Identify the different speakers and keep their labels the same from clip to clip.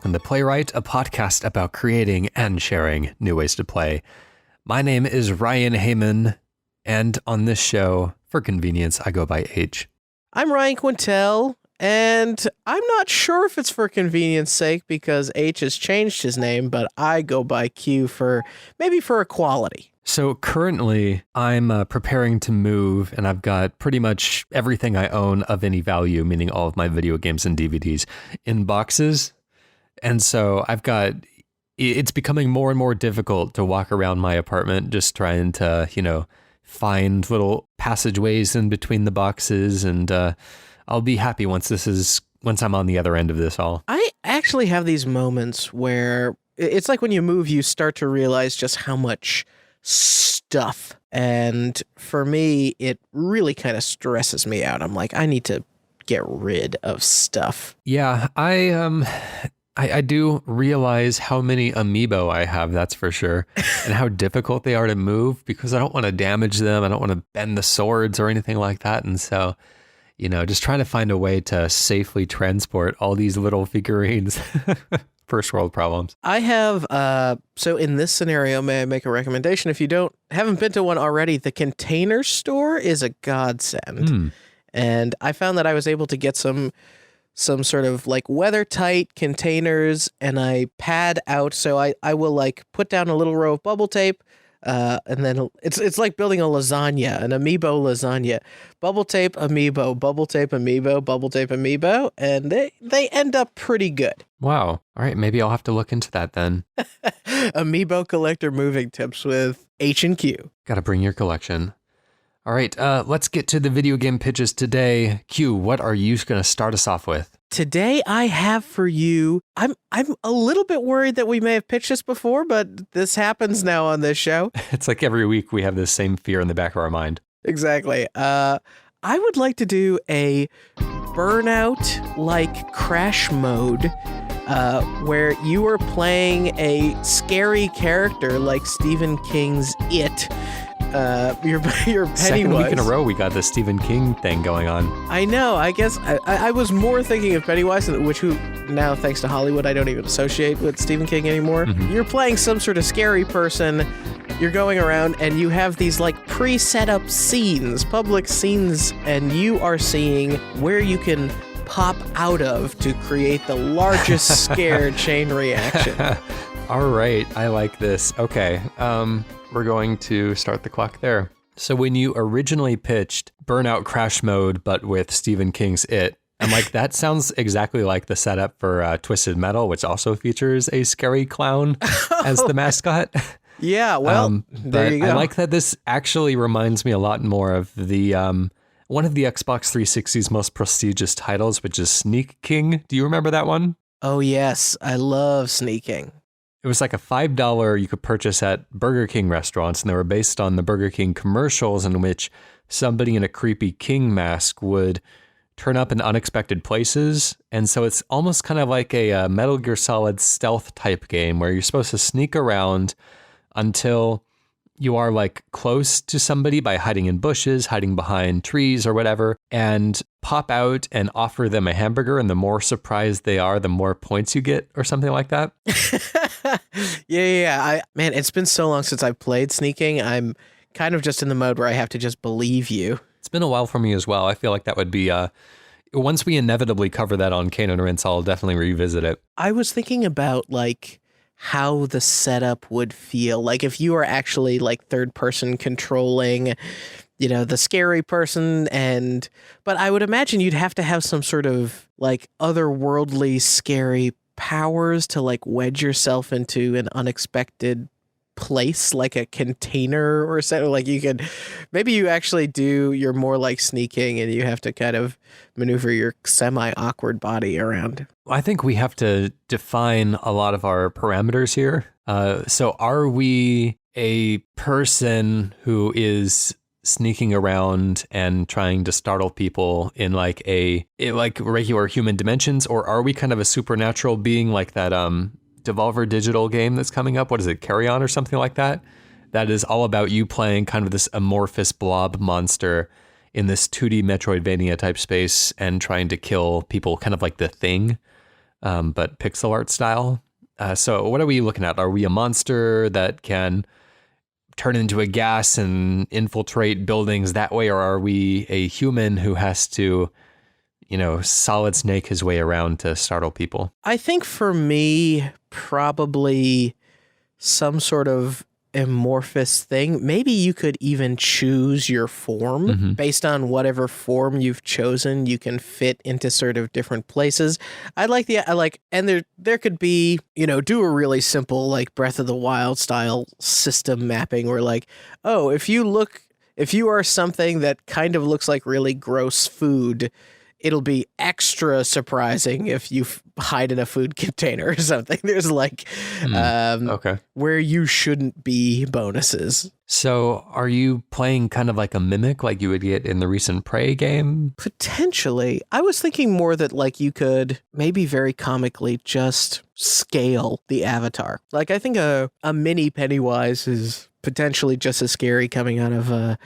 Speaker 1: welcome to Playwright, a podcast about creating and sharing new ways to play. My name is Ryan Hamann, and on this show, for convenience, I go by H.
Speaker 2: I'm Ryan Quintal, and I'm not sure if it's for convenience sake because H has changed his name, but I go by Q for equality.
Speaker 1: So currently, I'm preparing to move, and I've got pretty much everything I own of any value, meaning all of my video games and DVDs, in boxes. And so it's becoming more and more difficult to walk around my apartment just trying to, find little passageways in between the boxes. And I'll be happy once I'm on the other end of this all.
Speaker 2: I actually have these moments where it's like when you move, you start to realize just how much stuff. And for me, it really kind of stresses me out. I'm like, I need to get rid of stuff.
Speaker 1: Yeah, I do realize how many amiibo I have, that's for sure, and how difficult they are to move because I don't want to damage them. I don't want to bend the swords or anything like that. And so, just trying to find a way to safely transport all these little figurines. First world problems.
Speaker 2: I have, so in this scenario, may I make a recommendation? If you haven't been to one already, the Container Store is a godsend. And I found that I was able to get some sort of like weather tight containers, and I pad out. So I will like put down a little row of bubble tape, and then it's like building a lasagna, an amiibo lasagna. Bubble tape, amiibo, bubble tape, amiibo, bubble tape, amiibo, and they end up pretty good.
Speaker 1: Wow. All right, maybe I'll have to look into that then.
Speaker 2: Amiibo collector moving tips with H and Q.
Speaker 1: Got to bring your collection. All right, let's get to the video game pitches today. Q, what are you going to start us off with?
Speaker 2: Today I have for you, I'm a little bit worried that we may have pitched this before, but this happens now on this show.
Speaker 1: It's like every week we have this same fear in the back of our mind.
Speaker 2: Exactly. I would like to do a Burnout-like crash mode where you are playing a scary character like Stephen King's It. You're Pennywise.
Speaker 1: Second week in a row, we got the Stephen King thing going on.
Speaker 2: I know. I guess I was more thinking of Pennywise, who now, thanks to Hollywood, I don't even associate with Stephen King anymore. Mm-hmm. You're playing some sort of scary person. You're going around, and you have these like pre-set up scenes, public scenes, and you are seeing where you can pop out of to create the largest scare chain reaction.
Speaker 1: All right, I like this. Okay, we're going to start the clock there. So when you originally pitched Burnout Crash Mode, but with Stephen King's It, I'm like, that sounds exactly like the setup for Twisted Metal, which also features a scary clown as the mascot.
Speaker 2: Yeah, well, there you go.
Speaker 1: I like that this actually reminds me a lot more of the one of the Xbox 360's most prestigious titles, which is Sneak King. Do you remember that one?
Speaker 2: Oh, yes. I love sneaking.
Speaker 1: It was like a $5 you could purchase at Burger King restaurants, and they were based on the Burger King commercials in which somebody in a creepy king mask would turn up in unexpected places. And so it's almost kind of like a Metal Gear Solid stealth type game where you're supposed to sneak around until you are like close to somebody by hiding in bushes, hiding behind trees or whatever, and pop out and offer them a hamburger. And the more surprised they are, the more points you get or something like that.
Speaker 2: Yeah. Man, it's been so long since I've played sneaking. I'm kind of just in the mode where I have to just believe you.
Speaker 1: It's been a while for me as well. I feel like that would be, once we inevitably cover that on Cane and Rinse, I'll definitely revisit it.
Speaker 2: I was thinking about like how the setup would feel like if you are actually like third person controlling, the scary person. But I would imagine you'd have to have some sort of like otherworldly scary powers to like wedge yourself into an unexpected place, like a container or something. Like maybe you actually you're more like sneaking and you have to kind of maneuver your semi-awkward body around.
Speaker 1: I think we have to define a lot of our parameters here. So are we a person who is sneaking around and trying to startle people in like regular human dimensions, or are we kind of a supernatural being like that Devolver Digital game that's coming up? What is it, Carry On or something like that? That is all about you playing kind of this amorphous blob monster in this 2D Metroidvania type space and trying to kill people, kind of like The Thing. but pixel art style. So what are we looking at? Are we a monster that can turn into a gas and infiltrate buildings that way? Or are we a human who has to, solid snake his way around to startle people?
Speaker 2: I think for me, probably some sort of amorphous thing. Maybe you could even choose your form based on whatever form you've chosen. You can fit into sort of different places. And there could be, do a really simple like Breath of the Wild style system mapping where like, oh, if you are something that kind of looks like really gross food, it'll be extra surprising if you hide in a food container or something. There's like where you shouldn't be bonuses.
Speaker 1: So are you playing kind of like a mimic like you would get in the recent Prey game?
Speaker 2: Potentially. I was thinking more that like you could maybe very comically just scale the avatar. Like I think a mini Pennywise is potentially just as scary coming out of a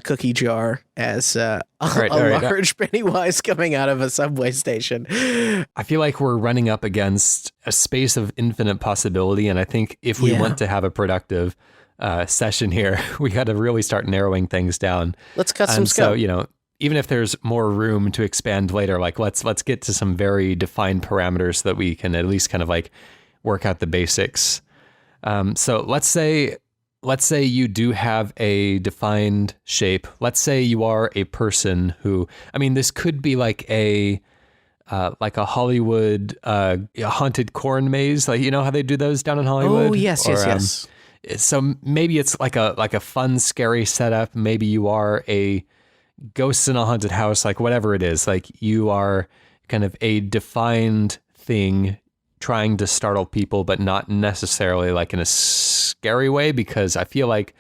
Speaker 2: cookie jar as a large Pennywise coming out of a subway station.
Speaker 1: I feel like we're running up against a space of infinite possibility, and I think if we want to have a productive session here, we got to really start narrowing things down.
Speaker 2: Let's cut some scope.
Speaker 1: So, even if there's more room to expand later, like let's get to some very defined parameters so that we can at least kind of like work out the basics. So let's say you do have a defined shape. Let's say you are a person who, this could be like a Hollywood haunted corn maze. Like, how they do those down in Hollywood?
Speaker 2: Oh, yes.
Speaker 1: So maybe it's like a fun, scary setup. Maybe you are a ghost in a haunted house, like whatever it is. Like you are kind of a defined thing trying to startle people, but not necessarily like in a scary way, because I feel like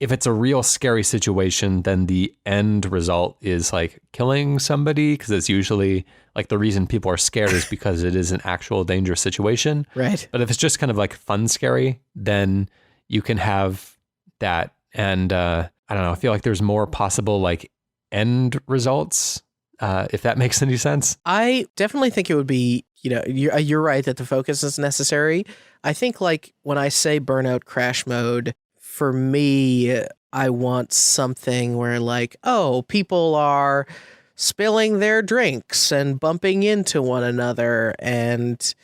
Speaker 1: if it's a real scary situation, then the end result is like killing somebody, because it's usually like the reason people are scared is because it is an actual dangerous situation.
Speaker 2: Right.
Speaker 1: But if it's just kind of like fun scary, then you can have that. And I don't know, I feel like there's more possible like end results, if that makes any sense.
Speaker 2: I definitely think it would be, you're right that the focus is necessary. I think like when I say burnout crash mode, for me, I want something where like, oh, people are spilling their drinks and bumping into one another, and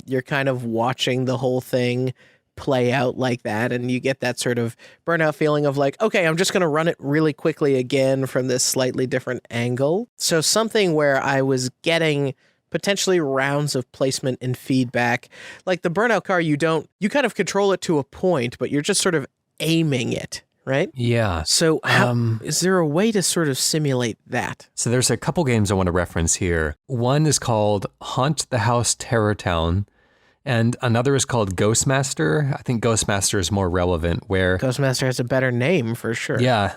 Speaker 2: you're kind of watching the whole thing play out like that, and you get that sort of burnout feeling of like, okay, I'm just going to run it really quickly again from this slightly different angle. So something where I was getting potentially rounds of placement and feedback. Like the burnout car, you kind of control it to a point, but you're just sort of aiming it, right?
Speaker 1: Yeah.
Speaker 2: So is there a way to sort of simulate that?
Speaker 1: So there's a couple games I want to reference here. One is called Haunt the House Terror Town, and another is called Ghostmaster. I think Ghostmaster is more relevant, where
Speaker 2: Ghostmaster has a better name for sure.
Speaker 1: Yeah.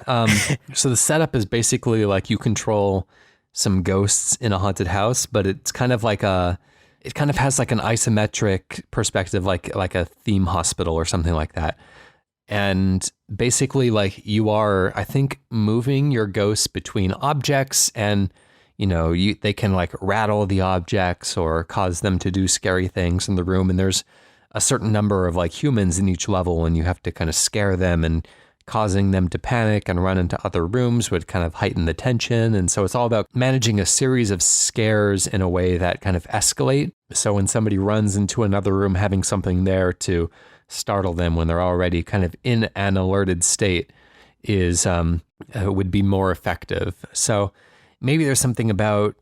Speaker 1: So the setup is basically like you control some ghosts in a haunted house, but it's kind of like it kind of has like an isometric perspective, like a theme hospital or something like that. And basically like you are, I think, moving your ghosts between objects, and they can like rattle the objects or cause them to do scary things in the room. And there's a certain number of like humans in each level, and you have to kind of scare them, and causing them to panic and run into other rooms would kind of heighten the tension. And so it's all about managing a series of scares in a way that kind of escalate. So when somebody runs into another room, having something there to startle them when they're already kind of in an alerted state is would be more effective. So maybe there's something about,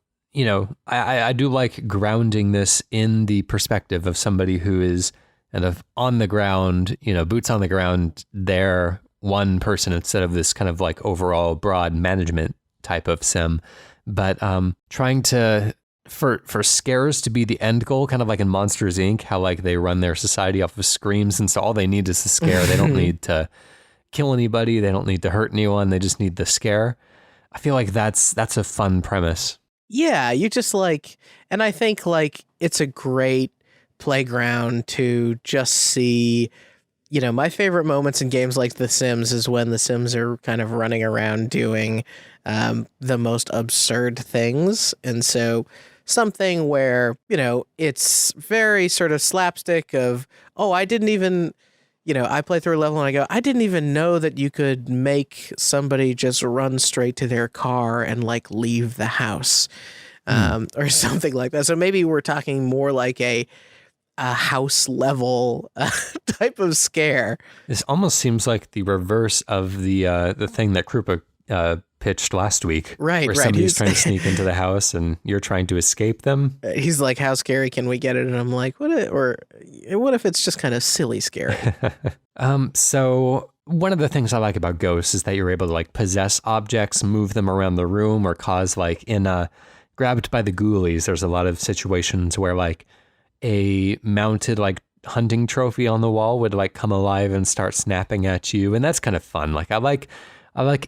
Speaker 1: I do like grounding this in the perspective of somebody who is kind of on the ground, boots on the ground there, one person, instead of this kind of like overall broad management type of sim. But trying to, for scares to be the end goal, kind of like in Monsters Inc., how like they run their society off of screams, and so all they need is the scare. They don't need to kill anybody. They don't need to hurt anyone. They just need the scare. I feel like that's a fun premise.
Speaker 2: Yeah, you just like, and I think like it's a great playground to just see, my favorite moments in games like The Sims is when the Sims are kind of running around doing the most absurd things. And so something where, it's very sort of slapstick of, oh, I didn't even, I play through a level and I go, I didn't even know that you could make somebody just run straight to their car and like leave the house, or something like that. So maybe we're talking more like a house level type of scare.
Speaker 1: This almost seems like the reverse of the thing that Krupa pitched last week.
Speaker 2: Right,
Speaker 1: where
Speaker 2: right.
Speaker 1: somebody's trying to sneak into the house and you're trying to escape them.
Speaker 2: He's like, how scary can we get it? And I'm like, what if it's just kind of silly scary?
Speaker 1: So one of the things I like about ghosts is that you're able to like possess objects, move them around the room, or cause like in Grabbed by the Ghoulies, there's a lot of situations where like a mounted like hunting trophy on the wall would like come alive and start snapping at you, and that's kind of fun. Like I like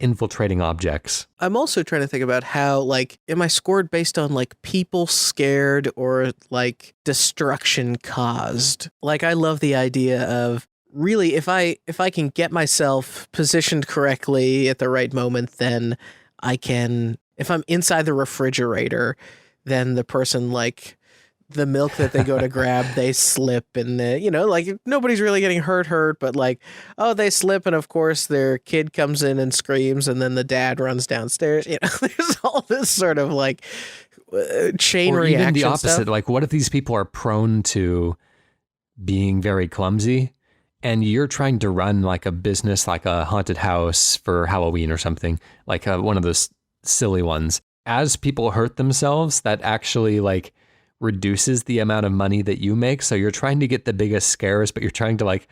Speaker 1: infiltrating objects.
Speaker 2: I'm also trying to think about how, like, am I scored based on like people scared or like destruction caused? Like, I love the idea of really if I can get myself positioned correctly at the right moment, then I can, if I'm inside the refrigerator, then the person like the milk that they go to grab, they slip and like nobody's really getting hurt, but like, oh, they slip. And of course their kid comes in and screams and then the dad runs downstairs. There's all this sort of like chain
Speaker 1: or
Speaker 2: reaction
Speaker 1: even the opposite.
Speaker 2: stuff.
Speaker 1: Like what if these people are prone to being very clumsy and you're trying to run like a business, like a haunted house for Halloween or something, like one of those silly ones. As people hurt themselves, that actually like reduces the amount of money that you make. So you're trying to get the biggest scares, but you're trying to like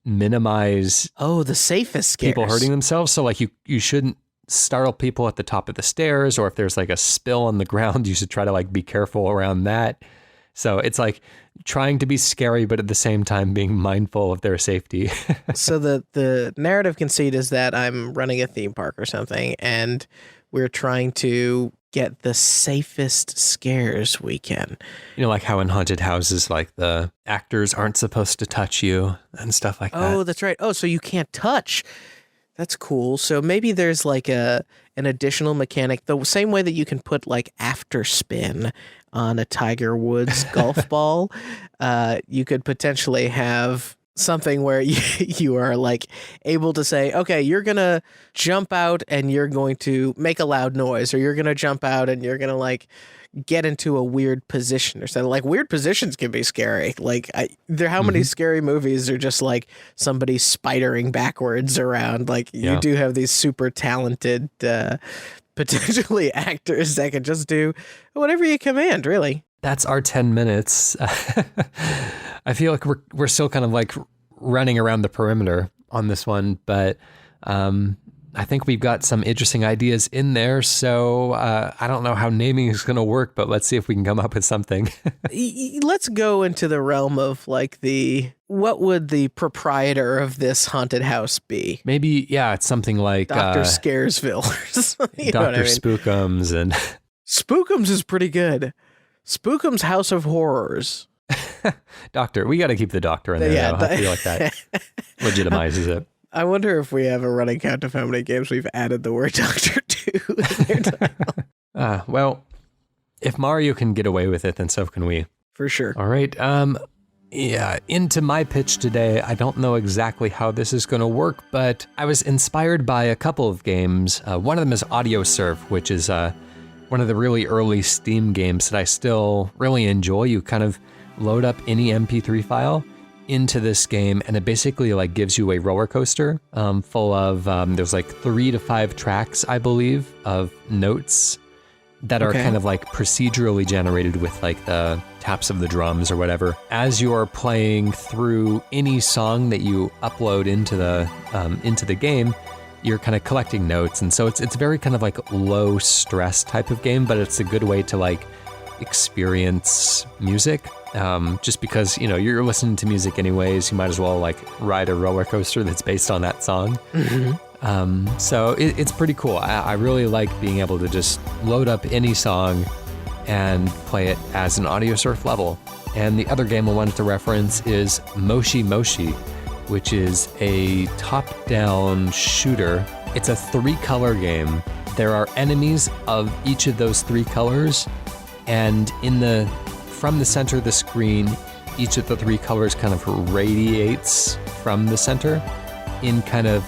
Speaker 1: minimize
Speaker 2: the safest scares.
Speaker 1: People hurting themselves. So like you shouldn't startle people at the top of the stairs, or if there's like a spill on the ground, you should try to like be careful around that. So it's like trying to be scary, but at the same time being mindful of their safety.
Speaker 2: So the narrative conceit is that I'm running a theme park or something, and we're trying to get the safest scares we can.
Speaker 1: Like how in haunted houses, like the actors aren't supposed to touch you and stuff like that.
Speaker 2: Oh, that's right. Oh, so you can't touch. That's cool. So maybe there's like an additional mechanic, the same way that you can put like after spin on a Tiger Woods golf ball. You could potentially have something where you are like able to say, okay, you're gonna jump out and you're going to make a loud noise, or you're gonna jump out and you're gonna like get into a weird position or something. Like weird positions can be scary. Like how many scary movies are just like somebody spidering backwards around? Like you do have these super talented potentially actors that can just do whatever you command, really.
Speaker 1: That's our 10 minutes. I feel like we're still kind of like running around the perimeter on this one, but I think we've got some interesting ideas in there. So I don't know how naming is going to work, but let's see if we can come up with something.
Speaker 2: Let's go into the realm of like what would the proprietor of this haunted house be?
Speaker 1: Maybe, it's something like
Speaker 2: Dr. Scaresville.
Speaker 1: Dr. Spookums and
Speaker 2: Spookums is pretty good. Spookums House of Horrors.
Speaker 1: Doctor, we got to keep the doctor in there. Though. I feel like that legitimizes it.
Speaker 2: I wonder if we have a running count of how many games we've added the word doctor to in their title.
Speaker 1: Well, if Mario can get away with it, then so can we.
Speaker 2: For sure.
Speaker 1: All right. Into my pitch today. I don't know exactly how this is going to work, but I was inspired by a couple of games. One of them is VideoSurf, which is one of the really early Steam games that I still really enjoy. You kind of load up any MP3 file into this game, and it basically like gives you a roller coaster full of there's like 3 to 5 tracks, I believe, of notes that are kind of like procedurally generated with like the taps of the drums or whatever. As you are playing through any song that you upload into the game, you're kind of collecting notes, and so it's very kind of like low stress type of game, but it's a good way to like experience music. Just because, you're listening to music anyways, you might as well like ride a roller coaster that's based on that song. Mm-hmm. So it's pretty cool. I really like being able to just load up any song and play it as an VideoSurf level. And the other game I wanted to reference is Moshi Moshi, which is a top-down shooter. It's a 3-color game. There are enemies of each of those 3 colors, And from the center of the screen, each of the three colors kind of radiates from the center in kind of,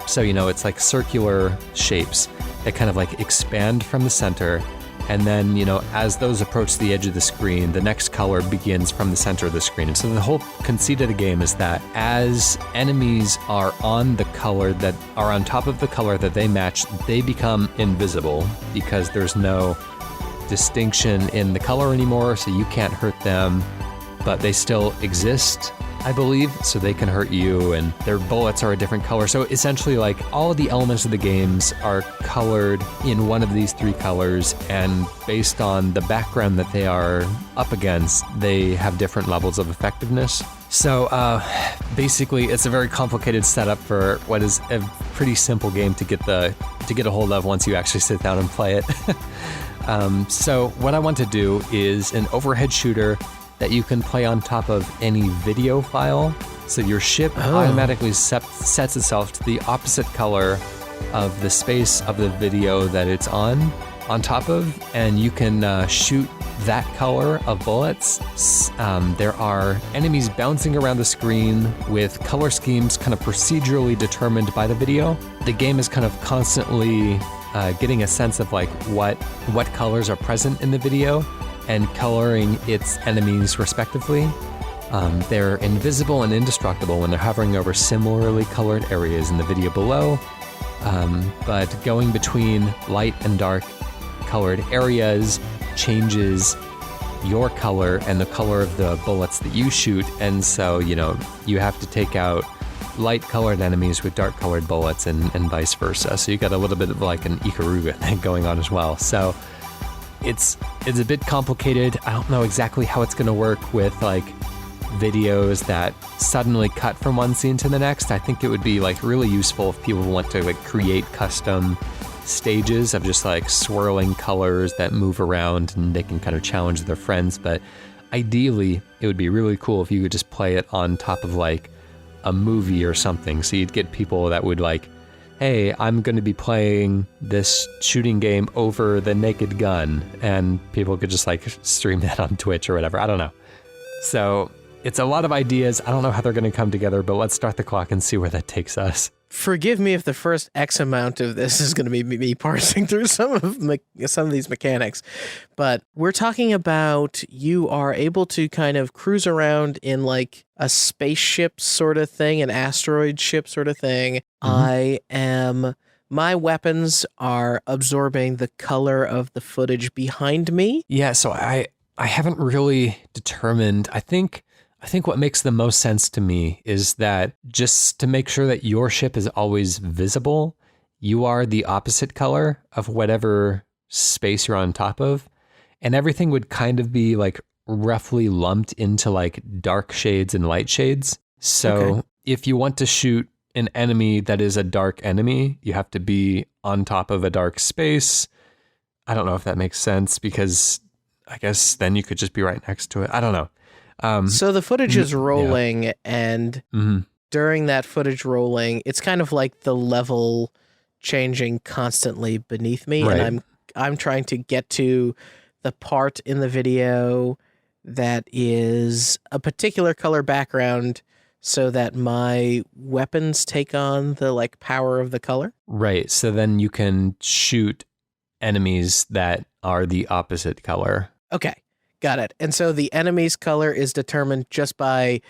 Speaker 1: so, it's like circular shapes that kind of like expand from the center. And then, as those approach the edge of the screen, the next color begins from the center of the screen. And so the whole conceit of the game is that as enemies are on the color that are on top of the color that they match, they become invisible because there's no distinction in the color anymore, so you can't hurt them, but they still exist, I believe, so they can hurt you, and their bullets are a different color. So essentially, like, all of the elements of the games are colored in one of these three colors, and based on the background that they are up against, they have different levels of effectiveness. So basically, it's a very complicated setup for what is a pretty simple game to get a hold of once you actually sit down and play it. So what I want to do is an overhead shooter that you can play on top of any video file. So your ship automatically sets itself to the opposite color of the space of the video that it's on top of, and you can shoot that color of bullets. There are enemies bouncing around the screen with color schemes kind of procedurally determined by the video. The game is kind of constantly getting a sense of like what colors are present in the video and coloring its enemies respectively. They're invisible and indestructible when they're hovering over similarly colored areas in the video below, but going between light and dark colored areas changes your color and the color of the bullets that you shoot, and so you have to take out light colored enemies with dark colored bullets and vice versa. So you got a little bit of like an Ikaruga thing going on as well. So it's a bit complicated. I don't know exactly how it's going to work with like videos that suddenly cut from one scene to the next. I think it would be like really useful if people want to like create custom stages of just like swirling colors that move around and they can kind of challenge their friends. But ideally, it would be really cool if you could just play it on top of like a movie or something. So you'd get people that would like, hey, I'm going to be playing this shooting game over the Naked Gun, and people could just like stream that on Twitch or whatever. I don't know. So it's a lot of ideas. I don't know how they're going to come together, but let's start the clock and see where that takes us.
Speaker 2: Forgive me if the first X amount of this is going to be me parsing through some of these mechanics, but we're talking about you are able to kind of cruise around in like a spaceship sort of thing, an asteroid ship sort of thing. Mm-hmm. My weapons are absorbing the color of the footage behind me.
Speaker 1: Yeah, so I haven't really determined. I think what makes the most sense to me is that just to make sure that your ship is always visible, you are the opposite color of whatever space you're on top of. And everything would kind of be like roughly lumped into like dark shades and light shades. So if you want to shoot an enemy that is a dark enemy, you have to be on top of a dark space. I don't know if that makes sense, because I guess then you could just be right next to it. I don't know.
Speaker 2: So the footage is rolling, and during that footage rolling, it's kind of like the level changing constantly beneath me, right. And I'm trying to get to the part in the video that is a particular color background so that my weapons take on the like power of the color. Right.
Speaker 1: So then you can shoot enemies that are the opposite color.
Speaker 2: Okay. Got it. And so the enemy's color is determined just by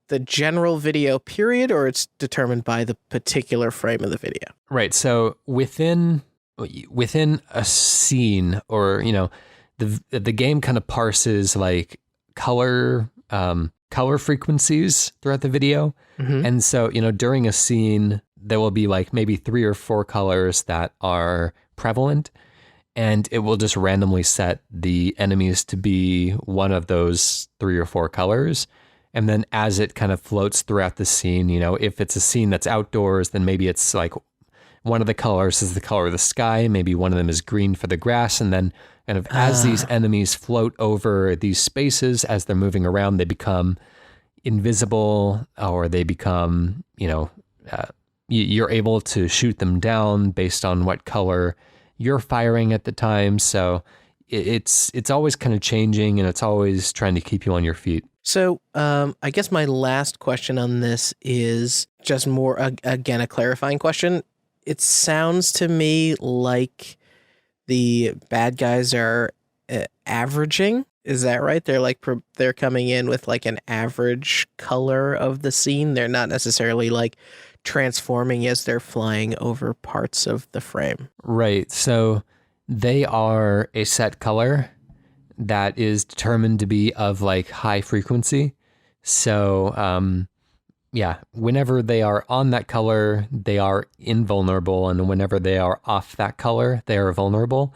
Speaker 2: the general video period, or it's determined by the particular frame of the video?
Speaker 1: Right. So within a scene, or, the game kind of parses like color frequencies throughout the video. Mm-hmm. And so, during a scene, there will be like maybe 3 or 4 colors that are prevalent. And it will just randomly set the enemies to be one of those 3 or 4 colors. And then as it kind of floats throughout the scene, if it's a scene that's outdoors, then maybe it's like one of the colors is the color of the sky. Maybe one of them is green for the grass. And then kind of as these enemies float over these spaces, as they're moving around, they become invisible, or they become, you're able to shoot them down based on what color you're firing at the time. So it's always kind of changing, and it's always trying to keep you on your feet.
Speaker 2: So I guess my last question on this is just more, again, a clarifying question. It sounds to me like the bad guys are averaging. Is that right? They're like they're coming in with like an average color of the scene. They're not necessarily like transforming as they're flying over parts of the frame.
Speaker 1: Right. So they are a set color that is determined to be of like high frequency. So, yeah, whenever they are on that color, they are invulnerable. And whenever they are off that color, they are vulnerable.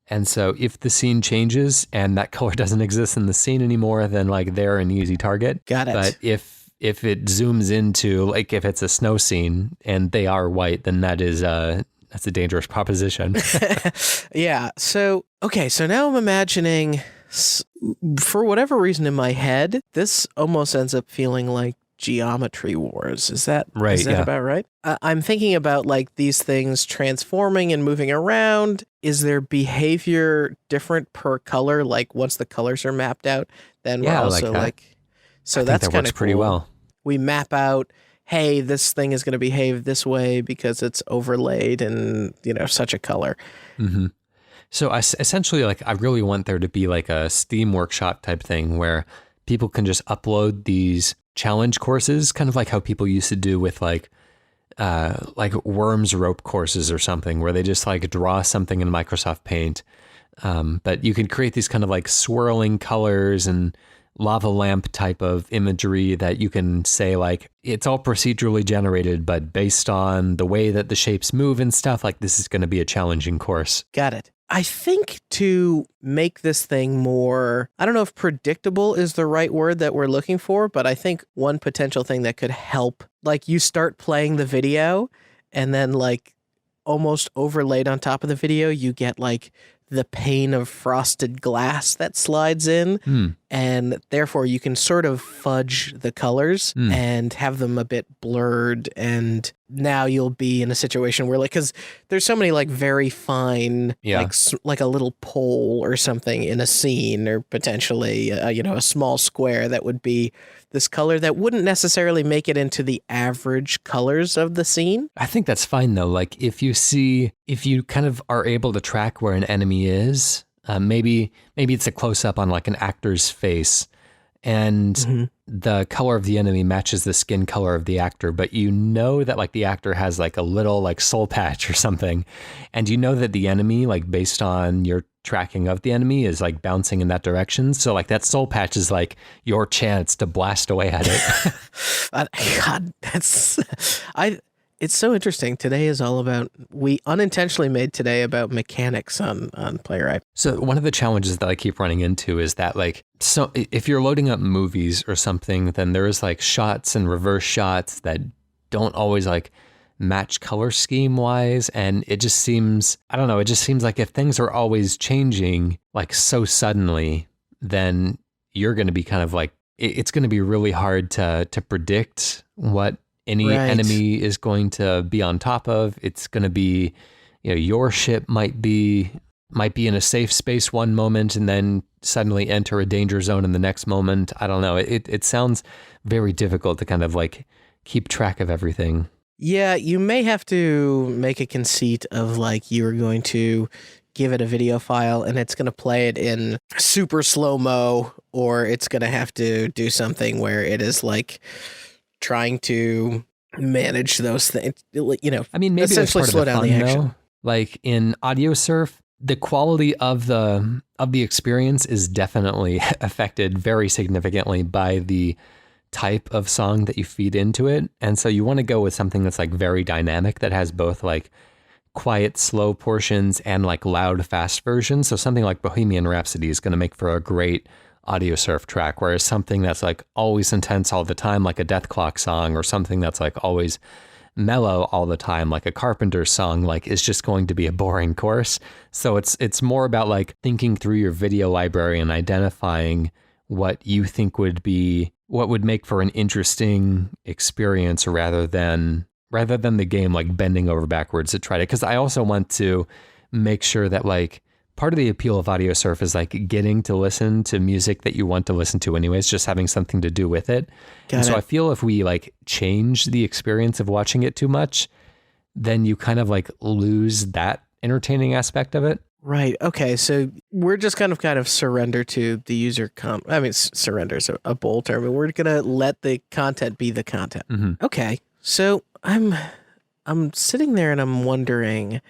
Speaker 1: And so if the scene changes and that color doesn't exist in the scene anymore, then like they're an easy target.
Speaker 2: Got it.
Speaker 1: But if it zooms into, like if it's a snow scene and they are white, then that's a dangerous proposition.
Speaker 2: Yeah. So, okay. So now I'm imagining, for whatever reason in my head, this almost ends up feeling like Geometry Wars. Is that
Speaker 1: right?
Speaker 2: Is that about right? I'm thinking about like these things transforming and moving around. Is their behavior different per color? Like once the colors are mapped out, then we're also like so that's kind of cool.
Speaker 1: Pretty well.
Speaker 2: We map out, hey, this thing is going to behave this way because it's overlaid in, such a color.
Speaker 1: Mm-hmm. So essentially, like, I really want there to be like a Steam Workshop type thing where people can just upload these challenge courses, kind of like how people used to do with like Worms rope courses or something, where they just like draw something in Microsoft Paint. But you can create these kind of like swirling colors and lava lamp type of imagery that you can say like it's all procedurally generated, but based on the way that the shapes move and stuff, like this is going to be a challenging course.
Speaker 2: Got it. I think to make this thing more, I don't know if predictable is the right word that we're looking for, but I think one potential thing that could help, like you start playing the video and then like almost overlaid on top of the video, you get like the pane of frosted glass that slides in, and therefore you can sort of fudge the colors and have them a bit blurred, and now you'll be in a situation where like, because there's so many like very fine, like a little pole or something in a scene, or potentially a small square that would be this color that wouldn't necessarily make it into the average colors of the scene.
Speaker 1: I think that's fine though. Like if you kind of are able to track where an enemy is, maybe it's a close up on like an actor's face, and the color of the enemy matches the skin color of the actor, but you know that like the actor has like a little like soul patch or something, and you know that the enemy, like based on your tracking of the enemy, is like bouncing in that direction. So like that soul patch is like your chance to blast away at it.
Speaker 2: God, it's so interesting. Today is all about, we unintentionally made today about mechanics on Playwright.
Speaker 1: So one of the challenges that I keep running into is that like, so if you're loading up movies or something, then there is like shots and reverse shots that don't always like match color scheme wise. And it just seems, I don't know, it just seems like if things are always changing like so suddenly, then you're going to be kind of like, it's going to be really hard to predict what any enemy is going to be on top of. It's going to be, your ship might be in a safe space one moment and then suddenly enter a danger zone in the next moment. I don't know. It sounds very difficult to kind of like keep track of everything.
Speaker 2: Yeah, you may have to make a conceit of like you're going to give it a video file and it's going to play it in super slow-mo, or it's going to have to do something where it is like trying to manage those things,
Speaker 1: I mean, maybe essentially slow down the action. Though. Like in VideoSurf, the quality of the experience is definitely affected very significantly by the type of song that you feed into it. And so you want to go with something that's like very dynamic, that has both like quiet, slow portions and like loud, fast versions. So something like Bohemian Rhapsody is going to make for a great VideoSurf track, whereas something that's like always intense all the time, like a Death Clock song, or something that's like always mellow all the time, like a Carpenter song, like is just going to be a boring course. So it's more about like thinking through your video library and identifying what you think would make for an interesting experience, rather than the game like bending over backwards to try to, because I also want to make sure that like part of the appeal of VideoSurf is like getting to listen to music that you want to listen to anyways, just having something to do with it. So I feel if we like change the experience of watching it too much, then you kind of like lose that entertaining aspect of it.
Speaker 2: Right. Okay. So we're just kind of surrender to the user surrender is a bold term, and we're going to let the content be the content.
Speaker 1: Mm-hmm.
Speaker 2: Okay. So I'm sitting there and I'm wondering,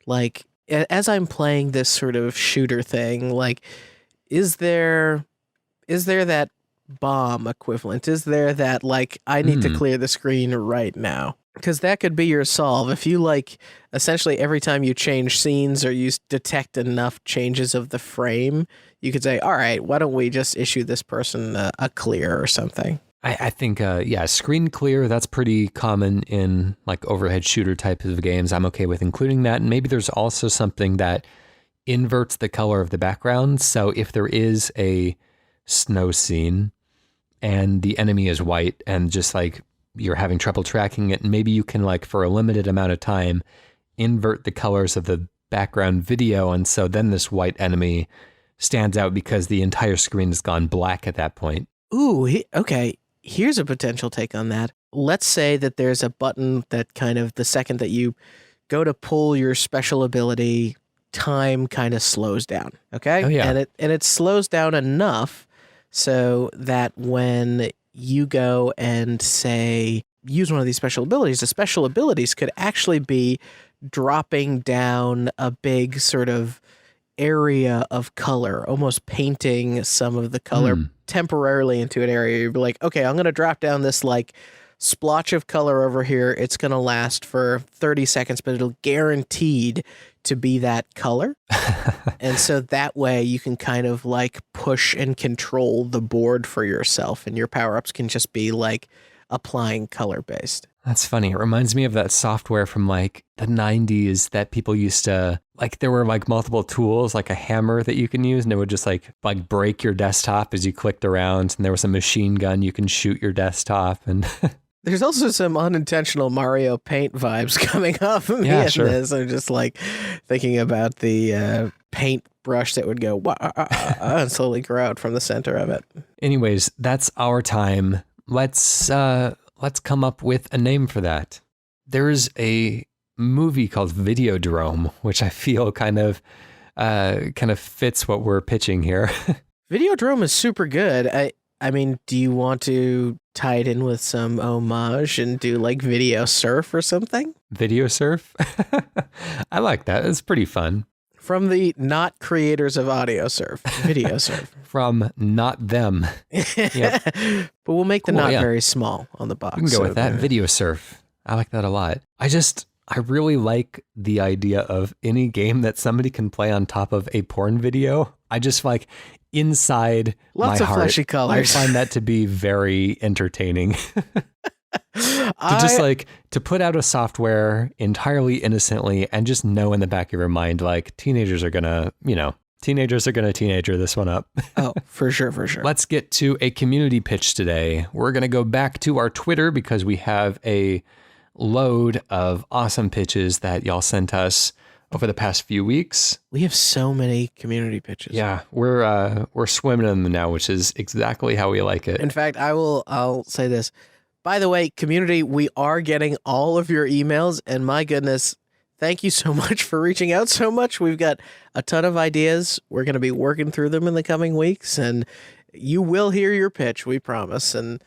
Speaker 2: like, as I'm playing this sort of shooter thing, like, is there that bomb equivalent? Is there that, like, I need to clear the screen right now? Because that could be your solve. If you, like, essentially every time you change scenes or you detect enough changes of the frame, you could say, all right, why don't we just issue this person a clear or something?
Speaker 1: I think, screen clear, that's pretty common in like overhead shooter type of games. I'm okay with including that. And maybe there's also something that inverts the color of the background. So if there is a snow scene and the enemy is white and just like you're having trouble tracking it, maybe you can, like, for a limited amount of time, invert the colors of the background video. And so then this white enemy stands out because the entire screen has gone black at that point.
Speaker 2: Ooh, okay. Here's a potential take on that. Let's say that there's a button that kind of the second that you go to pull your special ability, time kind of slows down. Okay.
Speaker 1: Oh, yeah.
Speaker 2: And it slows down enough so that when you go and say, use one of these special abilities, the special abilities could actually be dropping down a big sort of area of color, almost painting some of the color temporarily into an area. You'd be like, okay, I'm going to drop down this like splotch of color over here. It's going to last for 30 seconds, but it'll guaranteed to be that color. And so that way you can kind of like push and control the board for yourself, and your power-ups can just be like applying color based.
Speaker 1: That's funny. It reminds me of that software from like the 90s that people used to, like, there were like multiple tools, like a hammer that you can use, and it would just like break your desktop as you clicked around. And there was a machine gun you can shoot your desktop. And
Speaker 2: there's also some unintentional Mario Paint vibes coming off of me in this. I'm just like thinking about the paint brush that would go and slowly grow out from the center of it.
Speaker 1: Anyways, that's our time. Let's come up with a name for that. There's a movie called Videodrome, which I feel kind of fits what we're pitching here.
Speaker 2: Videodrome is super good. I mean, do you want to tie it in with some homage and do like VideoSurf or something?
Speaker 1: VideoSurf? I like that. It's pretty fun.
Speaker 2: From the not creators of AudioSurf, VideoSurf.
Speaker 1: From not them. Yep.
Speaker 2: But we'll make the very small on the box.
Speaker 1: You can go with that. VideoSurf. I like that a lot. I really like the idea of any game that somebody can play on top of a porn video. I just like inside
Speaker 2: lots
Speaker 1: my
Speaker 2: of
Speaker 1: heart,
Speaker 2: flashy colors.
Speaker 1: I find that to be very entertaining. To put out a software entirely innocently and just know in the back of your mind, like, teenagers are gonna teenager this one up.
Speaker 2: Oh, for sure.
Speaker 1: Let's get to a community pitch today. We're gonna go back to our Twitter because we have a load of awesome pitches that y'all sent us over the past few weeks.
Speaker 2: We have so many community pitches.
Speaker 1: Yeah, we're swimming in them now, which is exactly how we like it.
Speaker 2: In fact, I'll say this. By the way, community, we are getting all of your emails, and my goodness, thank you so much for reaching out so much. We've got a ton of ideas. We're going to be working through them in the coming weeks, and you will hear your pitch, we promise, and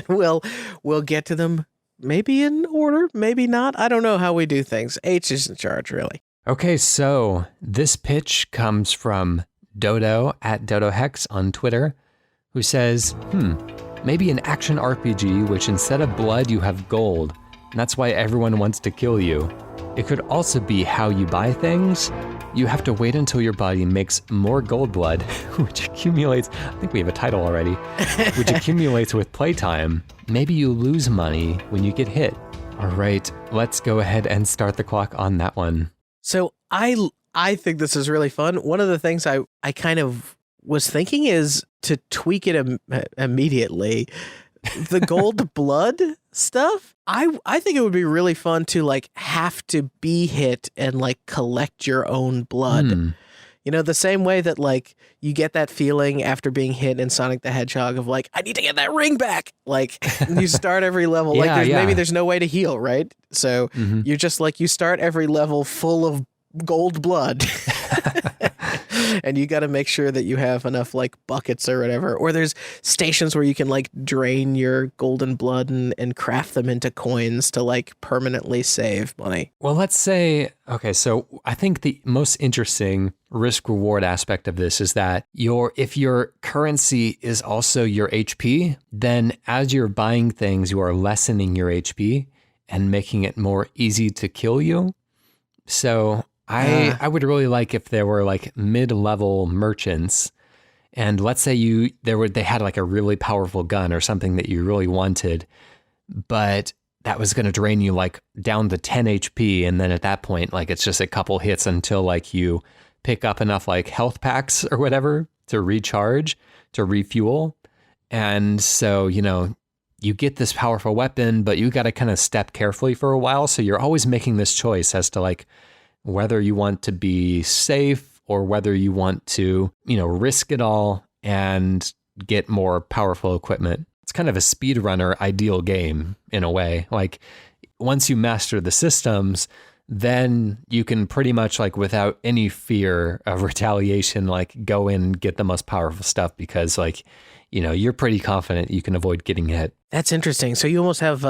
Speaker 2: we'll get to them maybe in order, maybe not. I don't know how we do things. H is in charge, really.
Speaker 1: Okay, so this pitch comes from Dodo at DodoHex on Twitter, who says, maybe an action RPG, which instead of blood, you have gold, and that's why everyone wants to kill you. It could also be how you buy things. You have to wait until your body makes more gold blood, which accumulates, I think we have a title already, which accumulates with playtime. Maybe you lose money when you get hit. All right, let's go ahead and start the clock on that one.
Speaker 2: So I think this is really fun. One of the things I kind of was thinking is to tweak it immediately. The gold blood stuff, I think it would be really fun to like have to be hit and like collect your own blood. You know, the same way that like you get that feeling after being hit in Sonic the Hedgehog of like, I need to get that ring back. Like you start every level, like maybe there's no way to heal, right? So you're just like, you start every level full of gold blood. And you got to make sure that you have enough like buckets or whatever. Or there's stations where you can like drain your golden blood and craft them into coins to like permanently save money.
Speaker 1: Well, let's say, okay, so I think the most interesting risk reward aspect of this is that if your currency is also your HP, then as you're buying things, you are lessening your HP and making it more easy to kill you. So I would really like if there were like mid-level merchants, and let's say they had like a really powerful gun or something that you really wanted, but that was going to drain you like down to 10 HP, and then at that point, like it's just a couple hits until like you pick up enough like health packs or whatever to recharge, to refuel. And so, you get this powerful weapon, but you got to kind of step carefully for a while. So you're always making this choice as to like whether you want to be safe or whether you want to, risk it all and get more powerful equipment. It's kind of a speedrunner ideal game in a way. Like once you master the systems, then you can pretty much like without any fear of retaliation, like go in and get the most powerful stuff because like, you're pretty confident you can avoid getting hit.
Speaker 2: That's interesting. So you almost have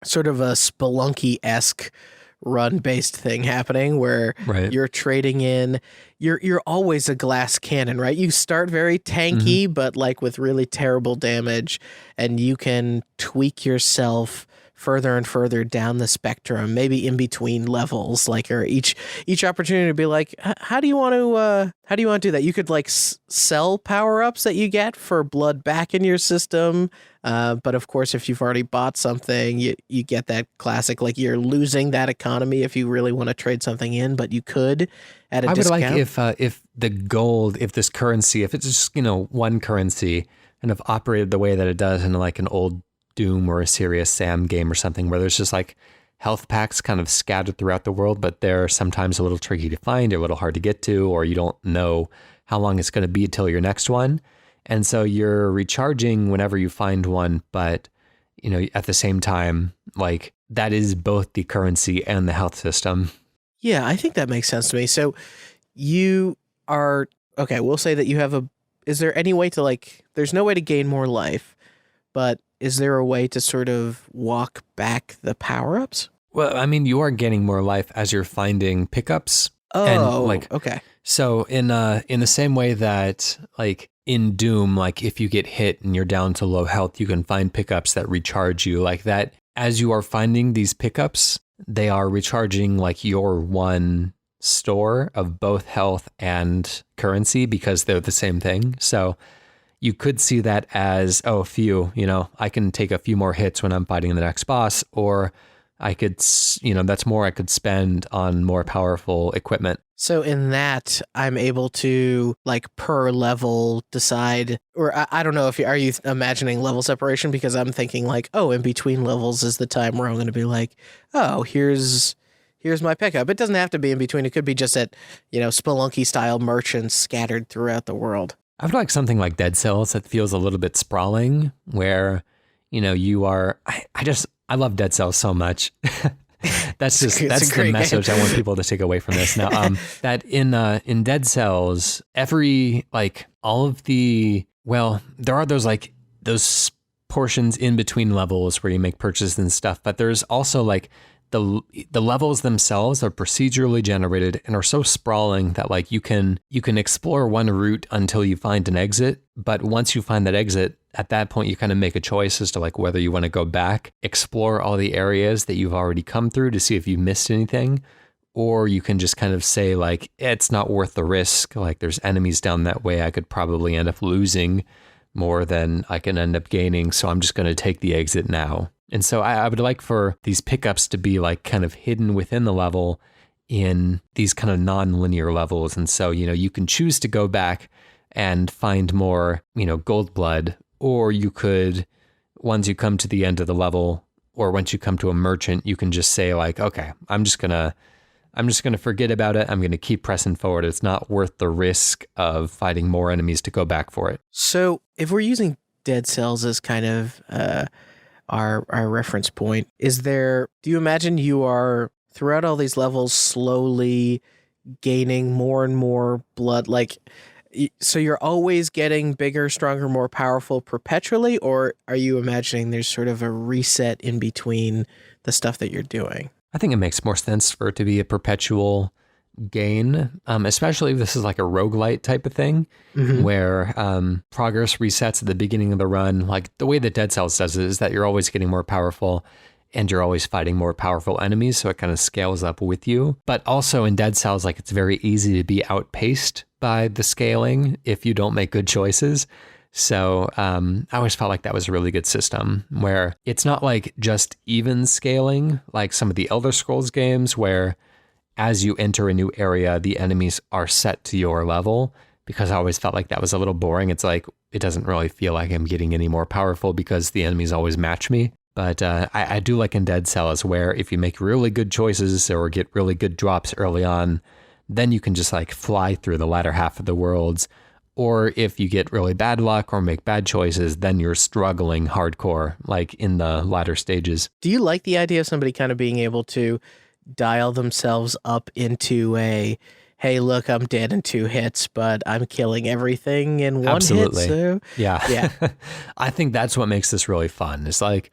Speaker 2: sort of a Spelunky-esque run-based thing happening where you're trading in. You're always a glass cannon, right? You start very tanky, but like with really terrible damage, and you can tweak yourself further and further down the spectrum, maybe in between levels, like or each opportunity to be like, how do you want to do that? You could like sell power-ups that you get for blood back in your system, but of course, if you've already bought something, you get that classic like you're losing that economy if you really want to trade something in, but you could at a discount.
Speaker 1: I would like if the gold, if this currency, if it's just one currency, and if operated the way that it does in like an old Doom or a Serious Sam game or something where there's just like health packs kind of scattered throughout the world, but they're sometimes a little tricky to find or a little hard to get to, or you don't know how long it's going to be until your next one. And so you're recharging whenever you find one, but at the same time, like that is both the currency and the health system.
Speaker 2: Yeah, I think that makes sense to me. So you are, okay, we'll say that you have is there any way to like, there's no way to gain more life, but is there a way to sort of walk back the power-ups?
Speaker 1: Well, I mean, you are getting more life as you're finding pickups.
Speaker 2: Oh,
Speaker 1: and
Speaker 2: okay.
Speaker 1: So in the same way that like in Doom, like if you get hit and you're down to low health, you can find pickups that recharge you like that. As you are finding these pickups, they are recharging like your one store of both health and currency because they're the same thing. So you could see that as, I can take a few more hits when I'm fighting the next boss, or I could, that's more I could spend on more powerful equipment.
Speaker 2: So in that, I'm able to, like, per level decide, or I don't know are you imagining level separation? Because I'm thinking like, in between levels is the time where I'm going to be like, here's my pickup. It doesn't have to be in between. It could be just at, Spelunky style merchants scattered throughout the world.
Speaker 1: I would like something like Dead Cells that feels a little bit sprawling, where, you are, I love Dead Cells so much. that's the message I want people to take away from this. Now, that in Dead Cells, there are those portions in between levels where you make purchases and stuff, but there's also like the levels themselves are procedurally generated and are so sprawling that like you can explore one route until you find an exit. But once you find that exit, at that point, you kind of make a choice as to like whether you want to go back, explore all the areas that you've already come through to see if you missed anything, or you can just kind of say like, it's not worth the risk. Like there's enemies down that way. I could probably end up losing more than I can end up gaining. So I'm just going to take the exit now. And so I would like for these pickups to be like kind of hidden within the level in these kind of non-linear levels. And so, you can choose to go back and find more, GoldBlood, or you could, once you come to the end of the level, or once you come to a merchant, you can just say like, okay, I'm just going to I'm just going to forget about it. I'm going to keep pressing forward. It's not worth the risk of fighting more enemies to go back for it.
Speaker 2: So if we're using Dead Cells as kind of our reference point, do you imagine you are throughout all these levels slowly gaining more and more blood? Like, so you're always getting bigger, stronger, more powerful perpetually, or are you imagining there's sort of a reset in between the stuff that you're doing?
Speaker 1: I think it makes more sense for it to be a perpetual gain, especially if this is like a roguelite type of thing, where progress resets at the beginning of the run. Like the way that Dead Cells does it is that you're always getting more powerful and you're always fighting more powerful enemies, so it kind of scales up with you. But also in Dead Cells, like it's very easy to be outpaced by the scaling if you don't make good choices. So I always felt like that was a really good system where it's not like just even scaling like some of the Elder Scrolls games where as you enter a new area, the enemies are set to your level, because I always felt like that was a little boring. It's like, it doesn't really feel like I'm getting any more powerful because the enemies always match me. But I do like in Dead Cells where if you make really good choices or get really good drops early on, then you can just like fly through the latter half of the worlds. Or if you get really bad luck or make bad choices, then you're struggling hardcore, like in the latter stages.
Speaker 2: Do you like the idea of somebody kind of being able to dial themselves up into a, hey, look, I'm dead in 2 hits, but I'm killing everything in 1
Speaker 1: Absolutely.
Speaker 2: hit? So
Speaker 1: Yeah. I think that's what makes this really fun. It's like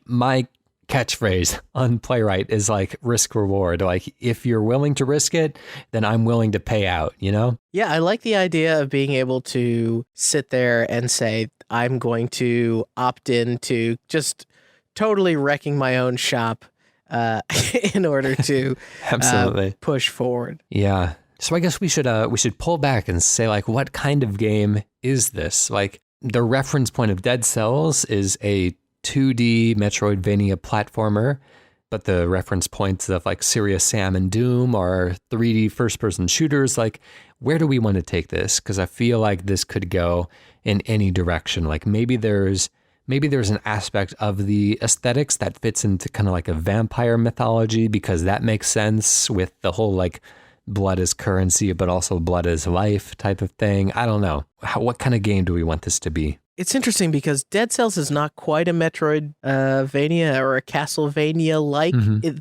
Speaker 1: my catchphrase on Playwright is like risk reward. Like if you're willing to risk it, then I'm willing to pay out, you know?
Speaker 2: Yeah, I like the idea of being able to sit there and say, I'm going to opt in to just totally wrecking my own shop in order to
Speaker 1: Absolutely
Speaker 2: push forward.
Speaker 1: Yeah. So I guess we should pull back and say, like, what kind of game is this? Like, the reference point of Dead Cells is a 2D Metroidvania platformer, but the reference points of like Serious Sam and Doom are 3D first-person shooters. Like, where do we want to take this? Because I feel like this could go in any direction. Like maybe there's an aspect of the aesthetics that fits into kind of like a vampire mythology, because that makes sense with the whole like blood is currency, but also blood is life type of thing. I don't know. What kind of game do we want this to be?
Speaker 2: It's interesting because Dead Cells is not quite a Metroidvania or a Castlevania-like.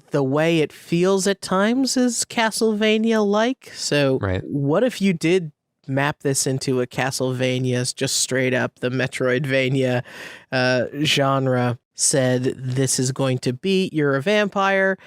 Speaker 2: The way it feels at times is Castlevania-like. So What if you did map this into a Castlevania, just straight up the Metroidvania genre, said this is going to be, you're a vampire.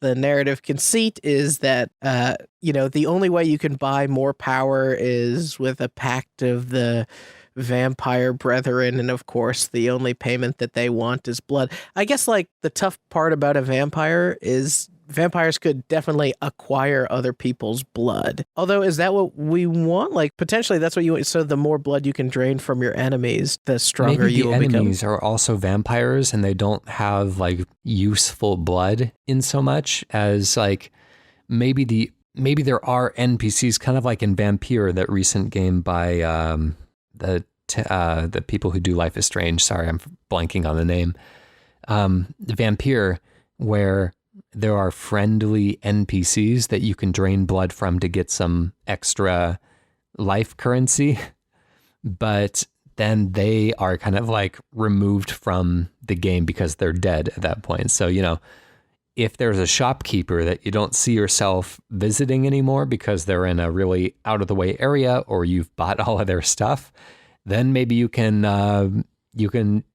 Speaker 2: The narrative conceit is that, the only way you can buy more power is with a pact of the vampire brethren, and of course the only payment that they want is blood. I guess like the tough part about a vampire is vampires could definitely acquire other people's blood. Although, is that what we want? Like potentially that's what you want. So the more blood you can drain from your enemies, the stronger
Speaker 1: Maybe
Speaker 2: you will become.
Speaker 1: the enemies are also vampires and they don't have like useful blood in so much as like maybe there are NPCs kind of like in Vampire, that recent game by the people who do Life is Strange. Sorry, I'm blanking on the name. The Vampire, where there are friendly NPCs that you can drain blood from to get some extra life currency, but then they are kind of like removed from the game because they're dead at that point. So, if there's a shopkeeper that you don't see yourself visiting anymore because they're in a really out of the way area or you've bought all of their stuff, then maybe you can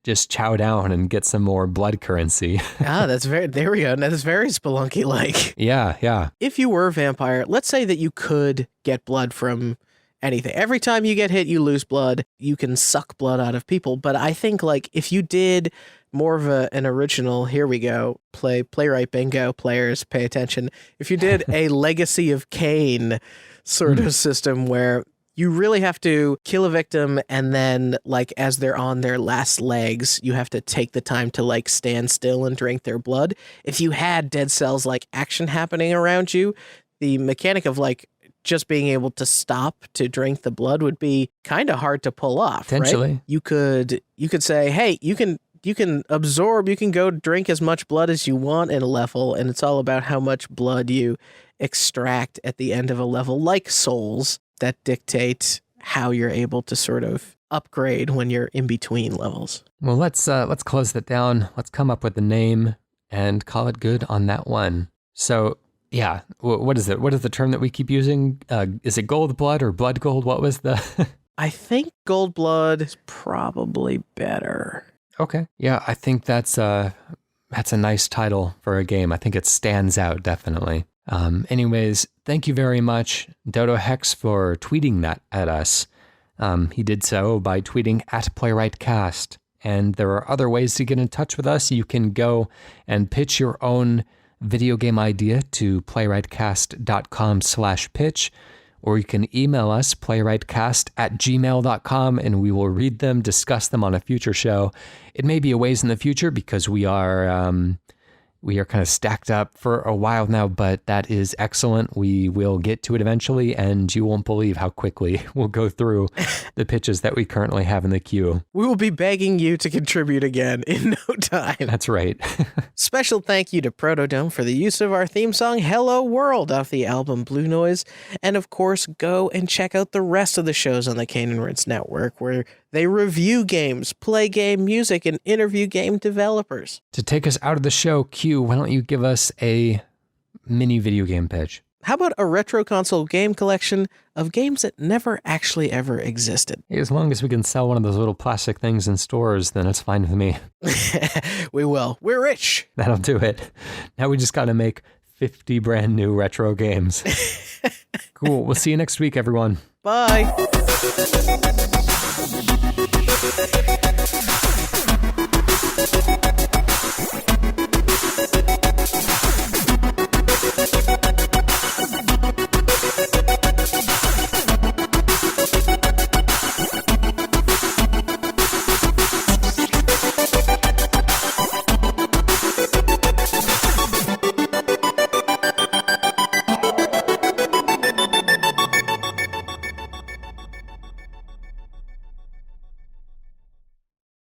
Speaker 1: just chow down and get some more blood currency.
Speaker 2: There we go. That's very Spelunky-like.
Speaker 1: Yeah.
Speaker 2: If you were a vampire, let's say that you could get blood from anything. Every time you get hit, you lose blood. You can suck blood out of people. But I think like if you did more of an original, here we go, Playwright bingo, players, pay attention. If you did a Legacy of Kain sort of system where you really have to kill a victim and then like as they're on their last legs, you have to take the time to like stand still and drink their blood. If you had Dead Cells like action happening around you, the mechanic of like just being able to stop to drink the blood would be kind of hard to pull off.
Speaker 1: Potentially.
Speaker 2: Right? You could say, hey, you can you can absorb, you can go drink as much blood as you want in a level, and it's all about how much blood you extract at the end of a level, like souls that dictate how you're able to sort of upgrade when you're in between levels.
Speaker 1: Well, let's close that down. Let's come up with a name and call it good on that one. So, yeah, what is it? What is the term that we keep using? Is it GoldBlood or Blood Gold? What was the...
Speaker 2: I think GoldBlood is probably better.
Speaker 1: Okay. Yeah, I think that's a nice title for a game. I think it stands out, definitely. Anyways, thank you very much, Dodo Hex, for tweeting that at us. He did so by tweeting at PlaywrightCast. And there are other ways to get in touch with us. You can go and pitch your own video game idea to playwrightcast.com/pitch, or you can email us, playwrightcast@gmail.com, and we will read them, discuss them on a future show. It may be a ways in the future because we are kind of stacked up for a while now, but that is excellent. We will get to it eventually, and you won't believe how quickly we'll go through the pitches that we currently have in the queue.
Speaker 2: We will be begging you to contribute again in no time.
Speaker 1: That's right.
Speaker 2: Special thank you to PROTODOME for the use of our theme song, Hello World, off the album Blue Noise. And of course, go and check out the rest of the shows on the Kane and Rince Network, where they review games, play game music, and interview game developers.
Speaker 1: To take us out of the show, Q, why don't you give us a mini video game pitch?
Speaker 2: How about a retro console game collection of games that never actually ever existed?
Speaker 1: As long as we can sell one of those little plastic things in stores, then it's fine with me.
Speaker 2: We will. We're rich.
Speaker 1: That'll do it. Now we just got to make 50 brand new retro games. Cool. We'll see you next week, everyone.
Speaker 2: Bye.